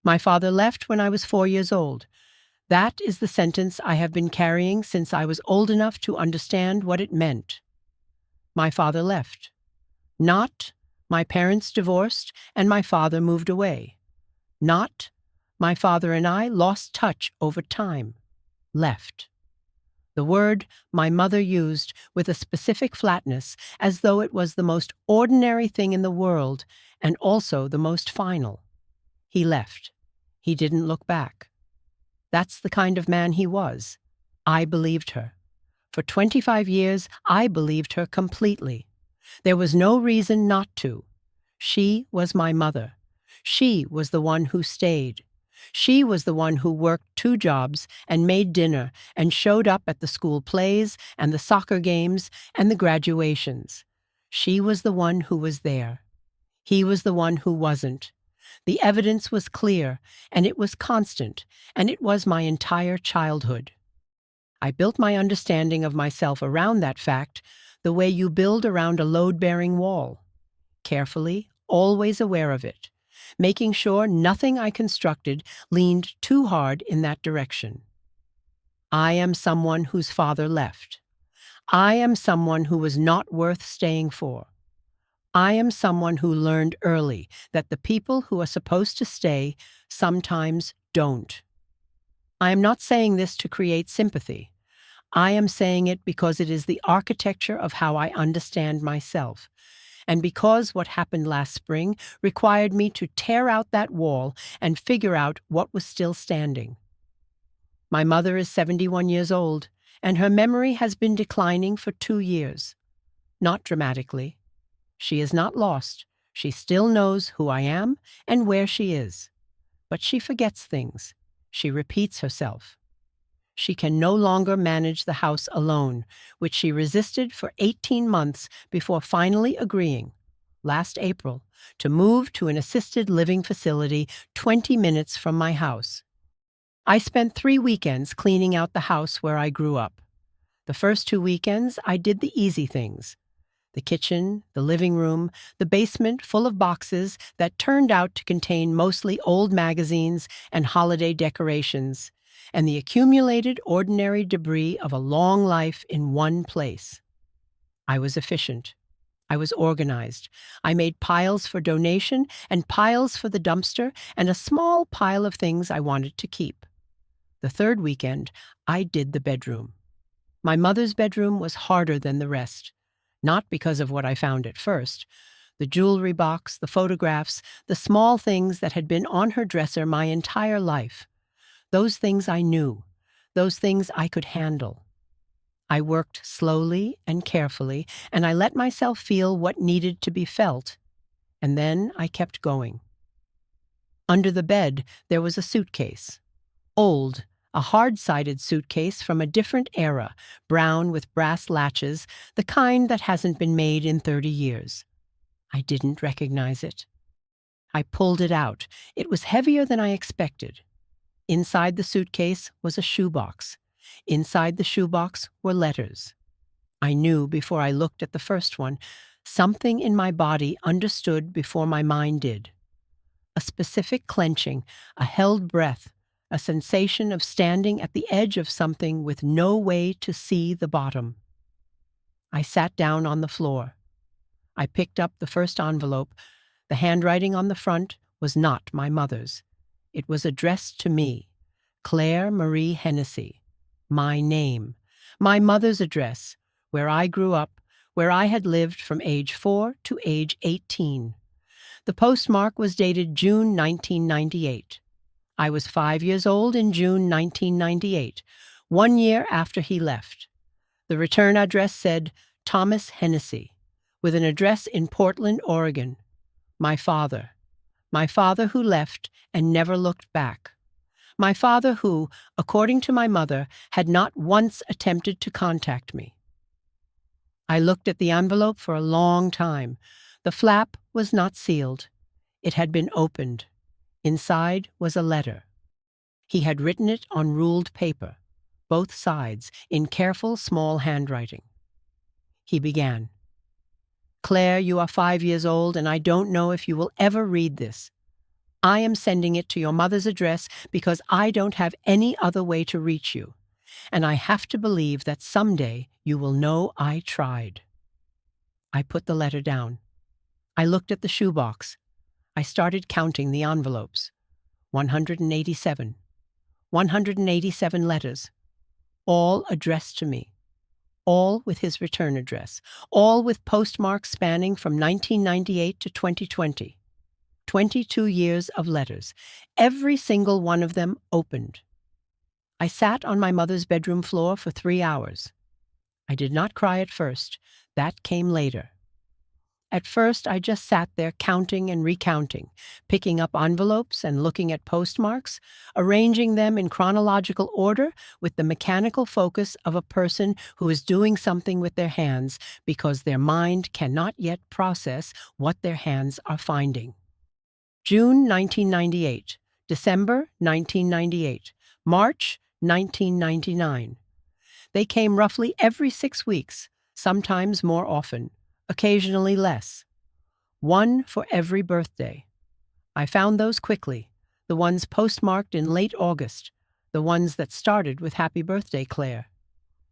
My father left when I was 4 years old. That is the sentence I have been carrying since I was old enough to understand what it meant. My father left. Not, my parents divorced and my father moved away. Not, my father and I lost touch over time. Left. The word my mother used with a specific flatness, as though it was the most ordinary thing in the world and also the most final. He left. He didn't look back. That's the kind of man he was. I believed her. For 25 years, I believed her completely. There was no reason not to. She was my mother. She was the one who stayed. She was the one who worked 2 jobs and made dinner and showed up at the school plays and the soccer games and the graduations. She was the one who was there. He was the one who wasn't. The evidence was clear, and it was constant, and it was my entire childhood. I built my understanding of myself around that fact, the way you build around a load-bearing wall. Carefully, always aware of it, making sure nothing I constructed leaned too hard in that direction. I am someone whose father left. I am someone who was not worth staying for. I am someone who learned early that the people who are supposed to stay sometimes don't. I am not saying this to create sympathy. I am saying it because it is the architecture of how I understand myself, and because what happened last spring required me to tear out that wall and figure out what was still standing. My mother is 71 years old, and her memory has been declining for 2 years. Not dramatically. She is not lost. She still knows who I am and where she is. But she forgets things. She repeats herself. She can no longer manage the house alone, which she resisted for 18 months before finally agreeing, last April, to move to an assisted living facility 20 minutes from my house. I spent 3 weekends cleaning out the house where I grew up. The first 2 weekends, I did the easy things. The kitchen, the living room, the basement full of boxes that turned out to contain mostly old magazines and holiday decorations, and the accumulated ordinary debris of a long life in one place. I was efficient. I was organized. I made piles for donation and piles for the dumpster and a small pile of things I wanted to keep. The third weekend, I did the bedroom. My mother's bedroom was harder than the rest. Not because of what I found at first. The jewelry box, the photographs, the small things that had been on her dresser my entire life. Those things I knew. Those things I could handle. I worked slowly and carefully, and I let myself feel what needed to be felt. And then I kept going. Under the bed, there was a suitcase. Old, a hard-sided suitcase from a different era, brown with brass latches, the kind that hasn't been made in 30 years. I didn't recognize it. I pulled it out. It was heavier than I expected. Inside the suitcase was a shoebox. Inside the shoebox were letters. I knew before I looked at the first one. Something in my body understood before my mind did. A specific clenching, a held breath, a sensation of standing at the edge of something with no way to see the bottom. I sat down on the floor. I picked up the first envelope. The handwriting on the front was not my mother's. It was addressed to me, Claire Marie Hennessy. My name, my mother's address, where I grew up, where I had lived from age 4 to age 18. The postmark was dated June 1998. I was 5 years old in June 1998, 1 year after he left. The return address said Thomas Hennessy, with an address in Portland, Oregon. My father who left and never looked back. My father who, according to my mother, had not once attempted to contact me. I looked at the envelope for a long time. The flap was not sealed. It had been opened. Inside was a letter. He had written it on ruled paper, both sides, in careful small handwriting. He began, "Claire, you are 5 years old, and I don't know if you will ever read this. I am sending it to your mother's address because I don't have any other way to reach you, and I have to believe that someday you will know I tried." I put the letter down. I looked at the shoebox. I started counting the envelopes. 187. 187 letters, all addressed to me, all with his return address, all with postmarks spanning from 1998 to 2020. 22 years of letters, every single one of them opened. I sat on my mother's bedroom floor for 3 hours. I did not cry at first. That came later. At first, I just sat there counting and recounting, picking up envelopes and looking at postmarks, arranging them in chronological order with the mechanical focus of a person who is doing something with their hands because their mind cannot yet process what their hands are finding. June 1998, December 1998, March 1999. They came roughly every 6 weeks, sometimes more often, occasionally less. One for every birthday. I found those quickly, the ones postmarked in late August, the ones that started with "Happy Birthday, Claire."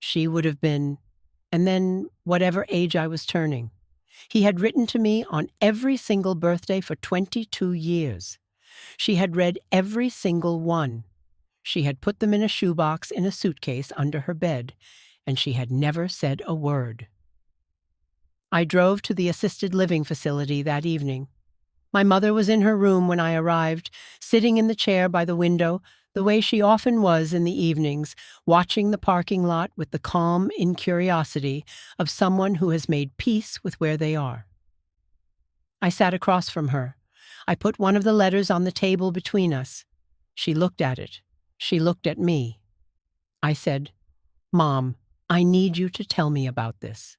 She would have been, and then whatever age I was turning. He had written to me on every single birthday for 22 years. She had read every single one. She had put them in a shoebox in a suitcase under her bed, and she had never said a word. I drove to the assisted living facility that evening. My mother was in her room when I arrived, sitting in the chair by the window, the way she often was in the evenings, watching the parking lot with the calm incuriosity of someone who has made peace with where they are. I sat across from her. I put one of the letters on the table between us. She looked at it. She looked at me. I said, "Mom, I need you to tell me about this."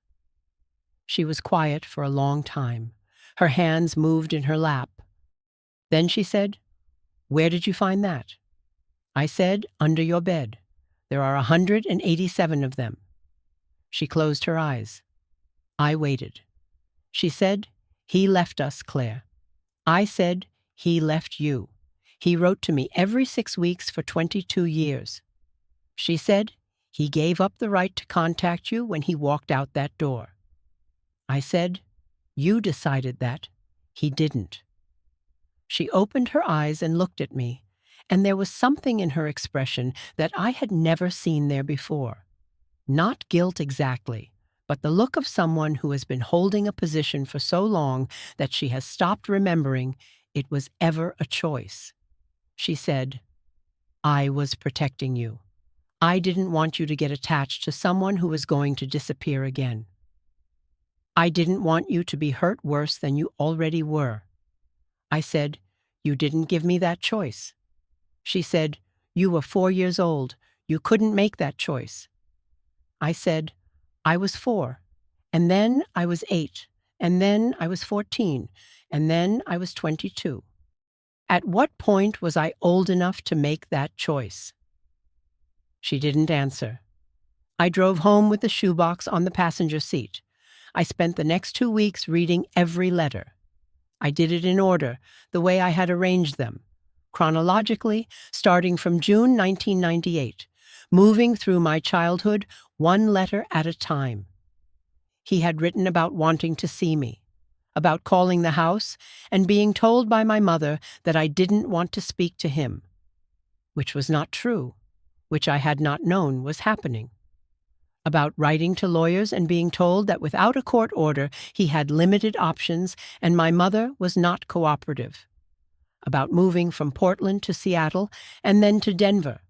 She was quiet for a long time. Her hands moved in her lap. Then she said, "Where did you find that?" I said, "Under your bed. There are 187 of them." She closed her eyes. I waited. She said, "He left us, Claire." I said, "He left you. He wrote to me every 6 weeks for 22 years. She said, "He gave up the right to contact you when he walked out that door." I said, "You decided that. He didn't." She opened her eyes and looked at me, and there was something in her expression that I had never seen there before. Not guilt exactly, but the look of someone who has been holding a position for so long that she has stopped remembering it was ever a choice. She said, "I was protecting you. I didn't want you to get attached to someone who was going to disappear again. I didn't want you to be hurt worse than you already were." I said, "You didn't give me that choice." She said, "You were 4 years old. You couldn't make that choice." I said, "I was 4, and then I was 8, and then I was 14, and then I was 22. At what point was I old enough to make that choice?" She didn't answer. I drove home with the shoebox on the passenger seat. I spent the next 2 weeks reading every letter. I did it in order, the way I had arranged them, chronologically, starting from June 1998, moving through my childhood one letter at a time. He had written about wanting to see me, about calling the house and being told by my mother that I didn't want to speak to him, which was not true, which I had not known was happening. About writing to lawyers and being told that without a court order he had limited options and my mother was not cooperative. About moving from Portland to Seattle and then to Denver,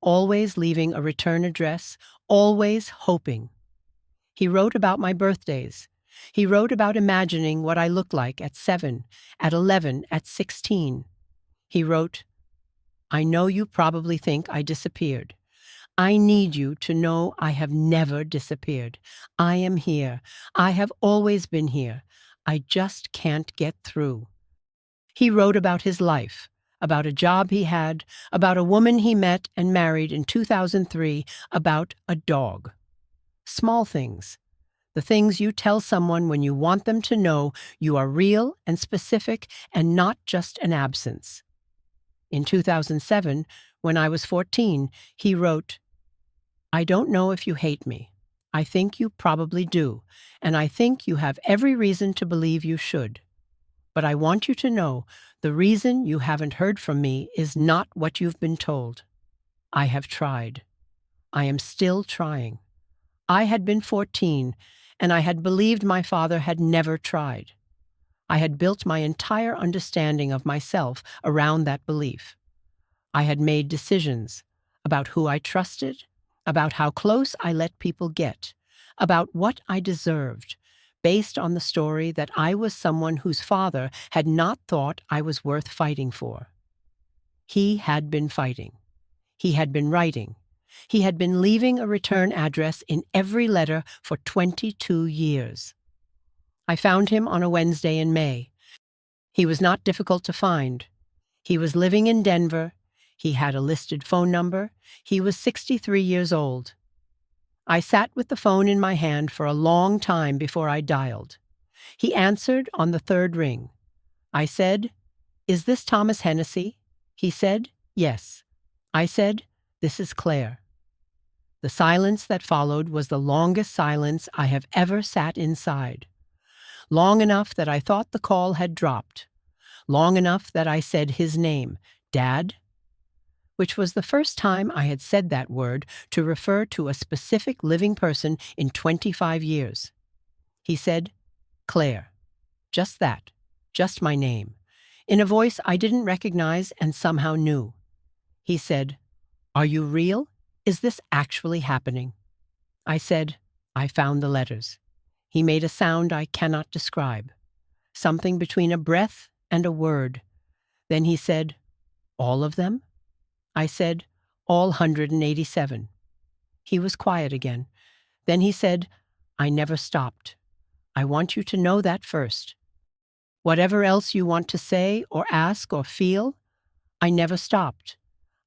always leaving a return address, always hoping. He wrote about my birthdays. He wrote about imagining what I looked like at 7, at 11, at 16. He wrote, "I know you probably think I disappeared. I need you to know I have never disappeared. I am here. I have always been here. I just can't get through." He wrote about his life, about a job he had, about a woman he met and married in 2003, about a dog. Small things. The things you tell someone when you want them to know you are real and specific and not just an absence. In 2007, when I was 14, he wrote, "I don't know if you hate me. I think you probably do, and I think you have every reason to believe you should. But I want you to know the reason you haven't heard from me is not what you've been told. I have tried. I am still trying. I had been 14, and I had believed my father had never tried. I had built my entire understanding of myself around that belief. I had made decisions about who I trusted, about how close I let people get, about what I deserved, based on the story that I was someone whose father had not thought I was worth fighting for. He had been fighting. He had been writing. He had been leaving a return address in every letter for 22 years. I found him on a Wednesday in May. He was not difficult to find. He was living in Denver. He had a listed phone number. He was 63 years old. I sat with the phone in my hand for a long time before I dialed. He answered on the third ring. I said, "Is this Thomas Hennessy?" He said, "Yes." I said, "This is Claire." The silence that followed was the longest silence I have ever sat inside. Long enough that I thought the call had dropped. Long enough that I said his name, Dad, which was the first time I had said that word to refer to a specific living person in 25 years. He said, "Claire." Just that. Just my name. In a voice I didn't recognize and somehow knew. He said, "Are you real? Is this actually happening?" I said, "I found the letters." He made a sound I cannot describe. Something between a breath and a word. Then he said, "All of them?" I said, "All 187. He was quiet again. Then he said, "I never stopped. I want you to know that first. Whatever else you want to say or ask or feel, I never stopped."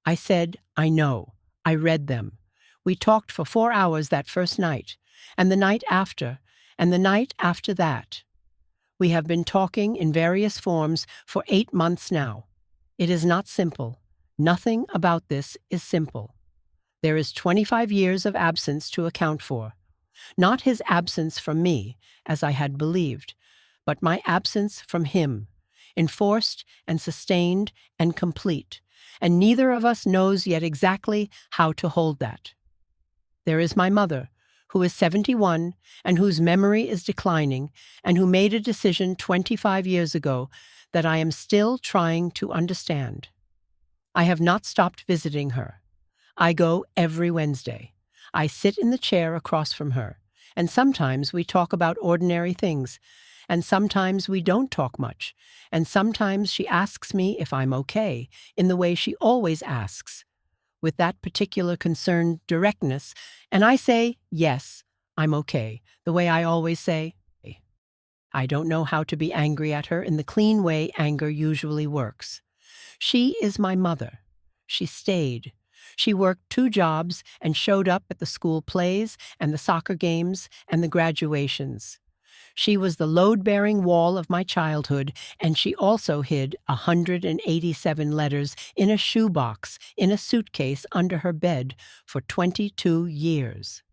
I said, "I know. I read them. We talked for 4 hours that first night, and the night after, and the night after that. We have been talking in various forms for 8 months now. It is not simple. Nothing about this is simple. There is 25 years of absence to account for. Not his absence from me, as I had believed, but my absence from him, enforced and sustained and complete, and neither of us knows yet exactly how to hold that. There is my mother, who is 71 and whose memory is declining, and who made a decision 25 years ago that I am still trying to understand. I have not stopped visiting her. I go every Wednesday. I sit in the chair across from her, and sometimes we talk about ordinary things, and sometimes we don't talk much, and sometimes she asks me if I'm okay, in the way she always asks, with that particular concerned directness, and I say, "Yes, I'm okay," the way I always say. I don't know how to be angry at her in the clean way anger usually works. She is my mother. She stayed. She worked 2 jobs and showed up at the school plays and the soccer games and the graduations. She was the load-bearing wall of my childhood, and she also hid 187 letters in a shoebox in a suitcase under her bed for 22 years.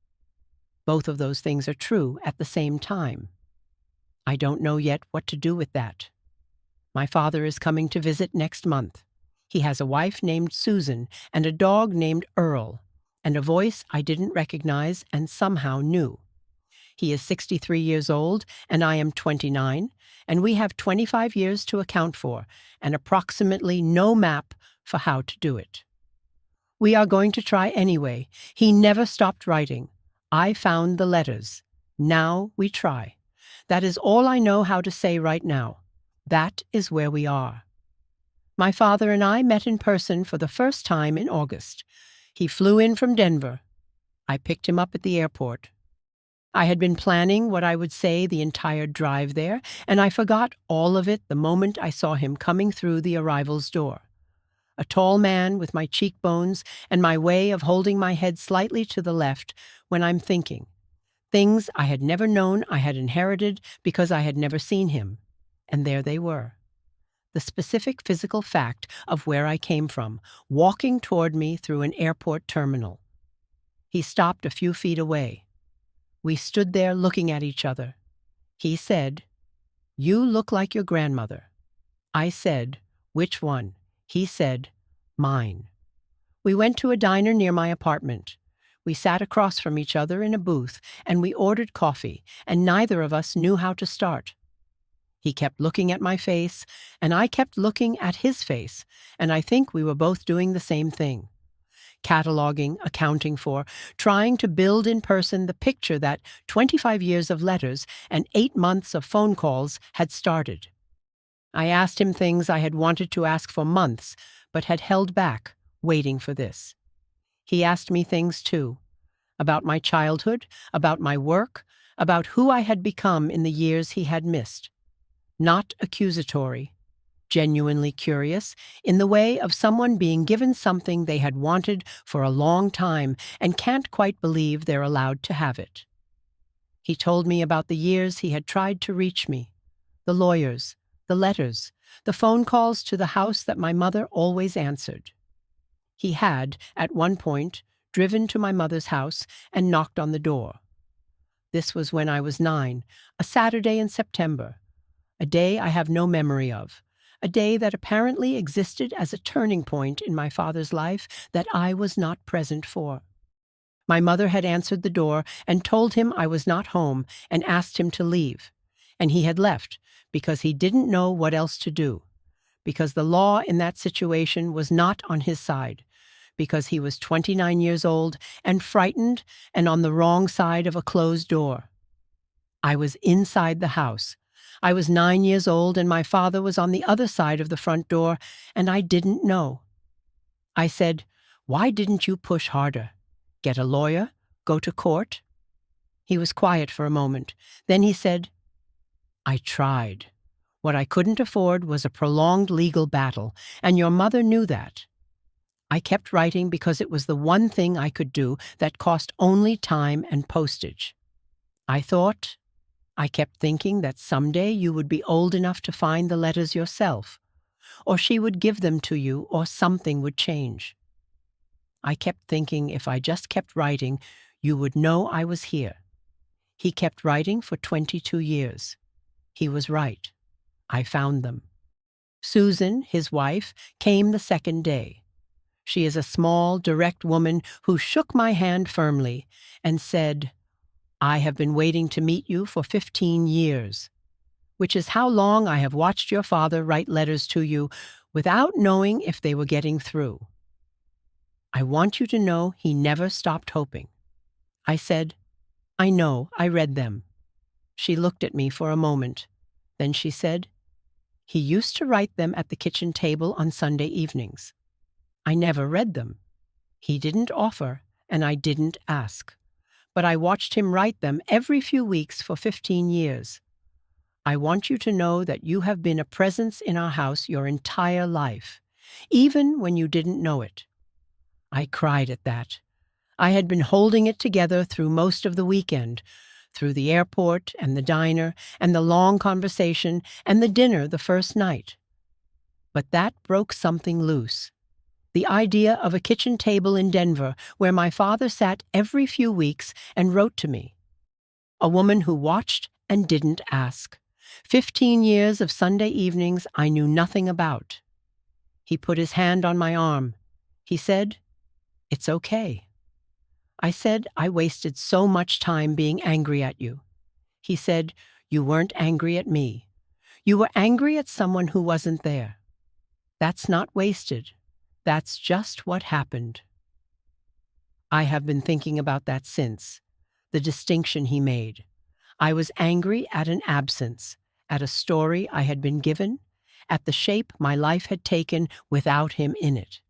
Both of those things are true at the same time. I don't know yet what to do with that. My father is coming to visit next month. He has a wife named Susan and a dog named Earl, and a voice I didn't recognize and somehow knew. He is 63 years old, and I am 29, and we have 25 years to account for, and approximately no map for how to do it. We are going to try anyway. He never stopped writing. I found the letters. Now we try. That is all I know how to say right now. That is where we are. My father and I met in person for the first time in August. He flew in from Denver. I picked him up at the airport. I had been planning what I would say the entire drive there, and I forgot all of it the moment I saw him coming through the arrival's door. A tall man with my cheekbones and my way of holding my head slightly to the left when I'm thinking things I had never known I had inherited because I had never seen him. And there they were. The specific physical fact of where I came from, walking toward me through an airport terminal. He stopped a few feet away. We stood there looking at each other. He said, "You look like your grandmother." I said, "Which one?" He said, "Mine." We went to a diner near my apartment. We sat across from each other in a booth, and we ordered coffee, and neither of us knew how to start. He kept looking at my face, and I kept looking at his face, and I think we were both doing the same thing. Cataloging, accounting for, trying to build in person the picture that 25 years of letters and 8 months of phone calls had started. I asked him things I had wanted to ask for months, but had held back, waiting for this. He asked me things too, about my childhood, about my work, about who I had become in the years he had missed. Not accusatory, genuinely curious, in the way of someone being given something they had wanted for a long time and can't quite believe they're allowed to have it. He told me about the years he had tried to reach me, the lawyers, the letters, the phone calls to the house that my mother always answered. He had, at one point, driven to my mother's house and knocked on the door. This was when I was 9, a Saturday in September, a day I have no memory of, a day that apparently existed as a turning point in my father's life that I was not present for. My mother had answered the door and told him I was not home and asked him to leave, and he had left because he didn't know what else to do, because the law in that situation was not on his side, because he was 29 years old and frightened and on the wrong side of a closed door. I was inside the house. I was 9 years old and my father was on the other side of the front door, and I didn't know. I said, "Why didn't you push harder? Get a lawyer? Go to court?" He was quiet for a moment. Then he said, "I tried. What I couldn't afford was a prolonged legal battle, and your mother knew that. I kept writing because it was the one thing I could do that cost only time and postage. I kept thinking that someday you would be old enough to find the letters yourself, or she would give them to you, or something would change. I kept thinking if I just kept writing, you would know I was here." He kept writing for 22 years. He was right. I found them. Susan, his wife, came the second day. She is a small, direct woman who shook my hand firmly and said, "I have been waiting to meet you for 15 years, which is how long I have watched your father write letters to you without knowing if they were getting through. I want you to know he never stopped hoping." I said, "I know, I read them." She looked at me for a moment. Then she said, "He used to write them at the kitchen table on Sunday evenings. I never read them. He didn't offer, and I didn't ask. But I watched him write them every few weeks for 15 years. I want you to know that you have been a presence in our house your entire life, even when you didn't know it." I cried at that. I had been holding it together through most of the weekend, through the airport and the diner and the long conversation and the dinner the first night. But that broke something loose. The idea of a kitchen table in Denver where my father sat every few weeks and wrote to me. A woman who watched and didn't ask. 15 years of Sunday evenings I knew nothing about. He put his hand on my arm. He said, "It's okay." I said, "I wasted so much time being angry at you." He said, "You weren't angry at me. You were angry at someone who wasn't there. That's not wasted. That's just what happened." I have been thinking about that since, the distinction he made. I was angry at an absence, at a story I had been given, at the shape my life had taken without him in it.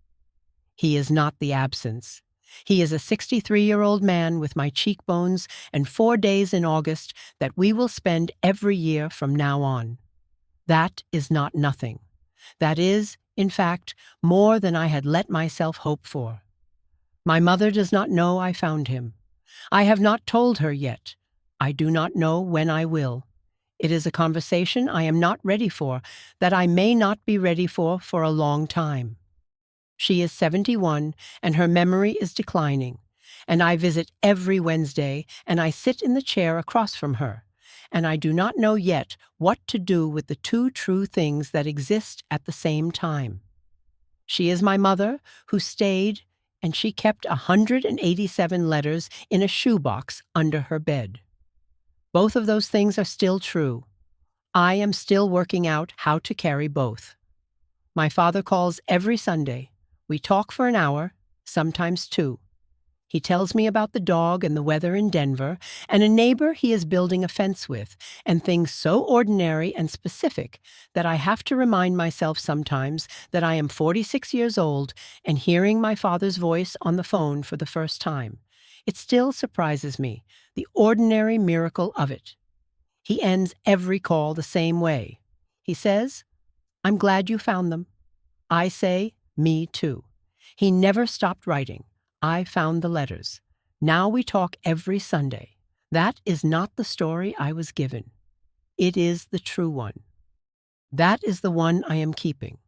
He is not the absence. He is a 63-year-old man with my cheekbones and 4 days in August that we will spend every year from now on. That is not nothing. That is, in fact, more than I had let myself hope for. My mother does not know I found him. I have not told her yet. I do not know when I will. It is a conversation I am not ready for, that I may not be ready for a long time. She is 71, and her memory is declining. And I visit every Wednesday, and I sit in the chair across from her. And I do not know yet what to do with the two true things that exist at the same time. She is my mother, who stayed, and she kept 187 letters in a shoebox under her bed. Both of those things are still true. I am still working out how to carry both. My father calls every Sunday. We talk for an hour, sometimes two. He tells me about the dog and the weather in Denver, and a neighbor he is building a fence with, and things so ordinary and specific that I have to remind myself sometimes that I am 46 years old and hearing my father's voice on the phone for the first time. It still surprises me, the ordinary miracle of it. He ends every call the same way. He says, "I'm glad you found them." I say, "Me too." He never stopped writing. I found the letters. Now we talk every Sunday. That is not the story I was given. It is the true one. That is the one I am keeping.